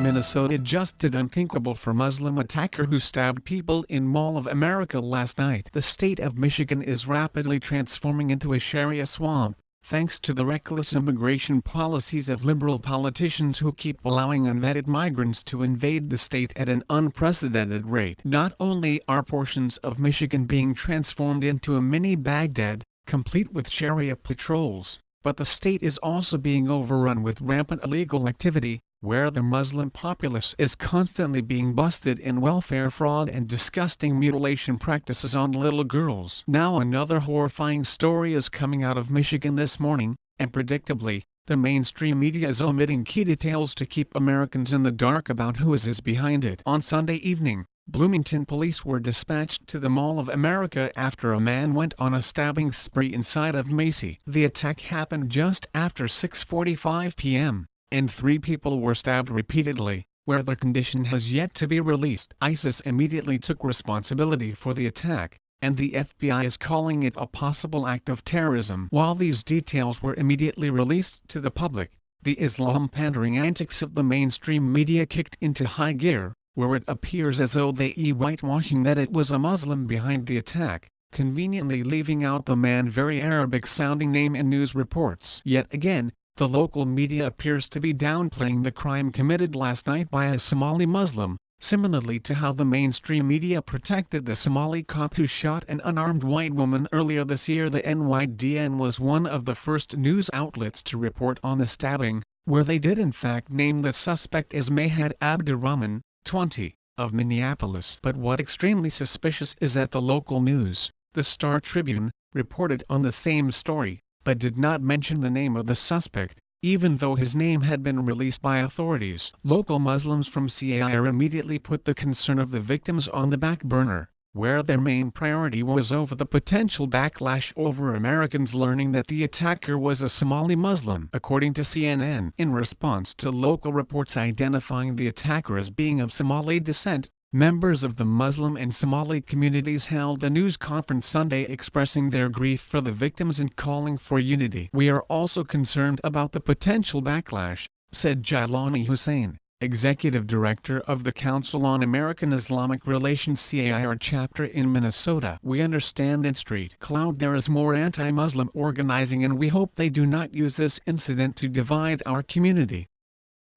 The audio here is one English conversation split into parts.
Minnesota just did unthinkable for Muslim attacker who stabbed people in Mall of America last night. The state of Michigan is rapidly transforming into a Sharia swamp, thanks to the reckless immigration policies of liberal politicians who keep allowing unvetted migrants to invade the state at an unprecedented rate. Not only are portions of Michigan being transformed into a mini Baghdad, complete with Sharia patrols, but the state is also being overrun with rampant illegal activity, where the Muslim populace is constantly being busted in welfare fraud and disgusting mutilation practices on little girls. Now another horrifying story is coming out of Michigan this morning, and predictably, the mainstream media is omitting key details to keep Americans in the dark about who is behind it. On Sunday evening, Bloomington police were dispatched to the Mall of America after a man went on a stabbing spree inside of Macy. The attack happened just after 6:45 p.m. and 3 people were stabbed repeatedly, where the condition has yet to be released. ISIS immediately took responsibility for the attack, and the FBI is calling it a possible act of terrorism. While these details were immediately released to the public, the Islam-pandering antics of the mainstream media kicked into high gear, where it appears as though they whitewashing that it was a Muslim behind the attack, conveniently leaving out the man's very Arabic-sounding name in news reports. Yet again, the local media appears to be downplaying the crime committed last night by a Somali Muslim, similarly to how the mainstream media protected the Somali cop who shot an unarmed white woman earlier this year. The NYDN was one of the first news outlets to report on the stabbing, where they did in fact name the suspect as Mahad Abdurrahman, 20, of Minneapolis. But what extremely suspicious is that the local news, the Star Tribune, reported on the same story, but did not mention the name of the suspect, even though his name had been released by authorities. Local Muslims from CAIR immediately put the concern of the victims on the back burner, where their main priority was over the potential backlash over Americans learning that the attacker was a Somali Muslim. According to CNN, in response to local reports identifying the attacker as being of Somali descent, members of the Muslim and Somali communities held a news conference Sunday expressing their grief for the victims and calling for unity. "We are also concerned about the potential backlash," said Jailani Hussain, executive director of the Council on American Islamic Relations CAIR chapter in Minnesota. "We understand in street cloud there is more anti-Muslim organizing, and we hope they do not use this incident to divide our community."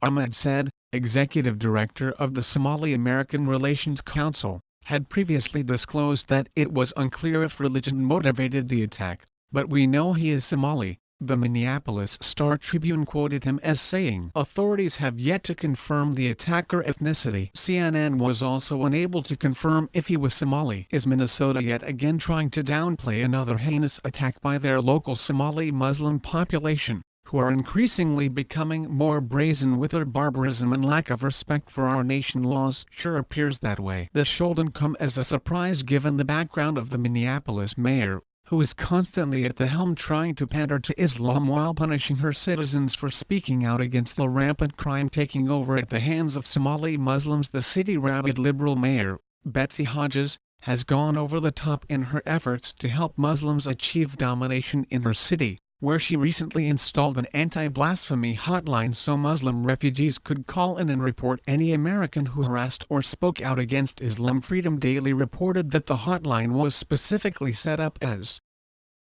Ahmed said, executive director of the Somali American Relations Council, had previously disclosed that it was unclear if religion motivated the attack, but we know he is Somali. The Minneapolis Star Tribune quoted him as saying, "Authorities have yet to confirm the attacker ethnicity." CNN was also unable to confirm if he was Somali. Is Minnesota yet again trying to downplay another heinous attack by their local Somali Muslim population, who are increasingly becoming more brazen with their barbarism and lack of respect for our nation laws? Sure appears that way. This shouldn't come as a surprise given the background of the Minneapolis mayor, who is constantly at the helm trying to pander to Islam while punishing her citizens for speaking out against the rampant crime taking over at the hands of Somali Muslims. The city rabid liberal mayor, Betsy Hodges, has gone over the top in her efforts to help Muslims achieve domination in her city, where she recently installed an anti-blasphemy hotline so Muslim refugees could call in and report any American who harassed or spoke out against Islam. Freedom Daily reported that the hotline was specifically set up as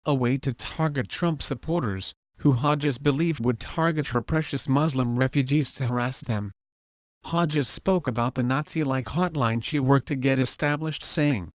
a way to target Trump supporters, who Hodges believed would target her precious Muslim refugees to harass them. Hodges spoke about the Nazi-like hotline she worked to get established, saying,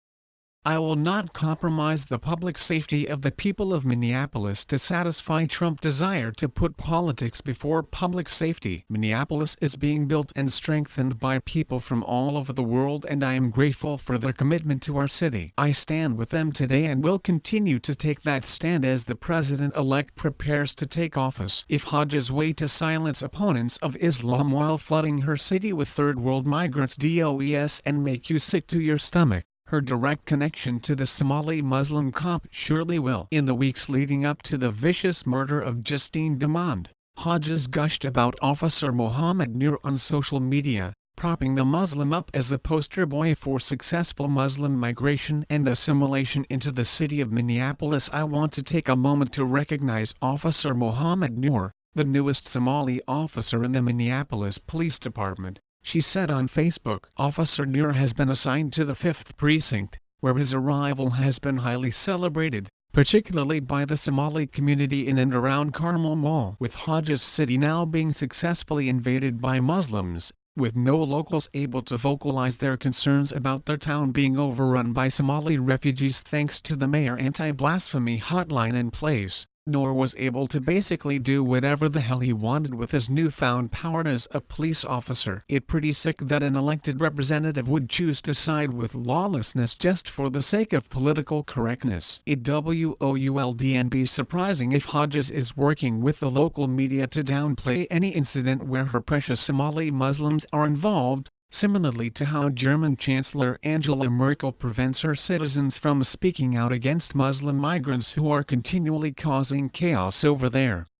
"I will not compromise the public safety of the people of Minneapolis to satisfy Trump's desire to put politics before public safety." Minneapolis is being built and strengthened by people from all over the world, and I am grateful for their commitment to our city. I stand with them today and will continue to take that stand as the president-elect prepares to take office. If Hodges' way to silence opponents of Islam while flooding her city with third-world migrants DOES and make you sick to your stomach, her direct connection to the Somali Muslim cop surely will. In the weeks leading up to the vicious murder of Justine Demond, Hodges gushed about Officer Mohammed Noor on social media, propping the Muslim up as the poster boy for successful Muslim migration and assimilation into the city of Minneapolis. I want to take a moment to recognize Officer Mohammed Noor, the newest Somali officer in the Minneapolis Police Department, She said on Facebook. Officer Nur has been assigned to the 5th Precinct, where his arrival has been highly celebrated, particularly by the Somali community in and around Carmel Mall. With Hodges City now being successfully invaded by Muslims, with no locals able to vocalize their concerns about their town being overrun by Somali refugees thanks to the mayor anti-blasphemy hotline in place, Noor was able to basically do whatever the hell he wanted with his newfound power as a police officer. It's pretty sick that an elected representative would choose to side with lawlessness just for the sake of political correctness. It wouldn't be surprising if Hodges is working with the local media to downplay any incident where her precious Somali Muslims are involved, similarly to how German Chancellor Angela Merkel prevents her citizens from speaking out against Muslim migrants who are continually causing chaos over there.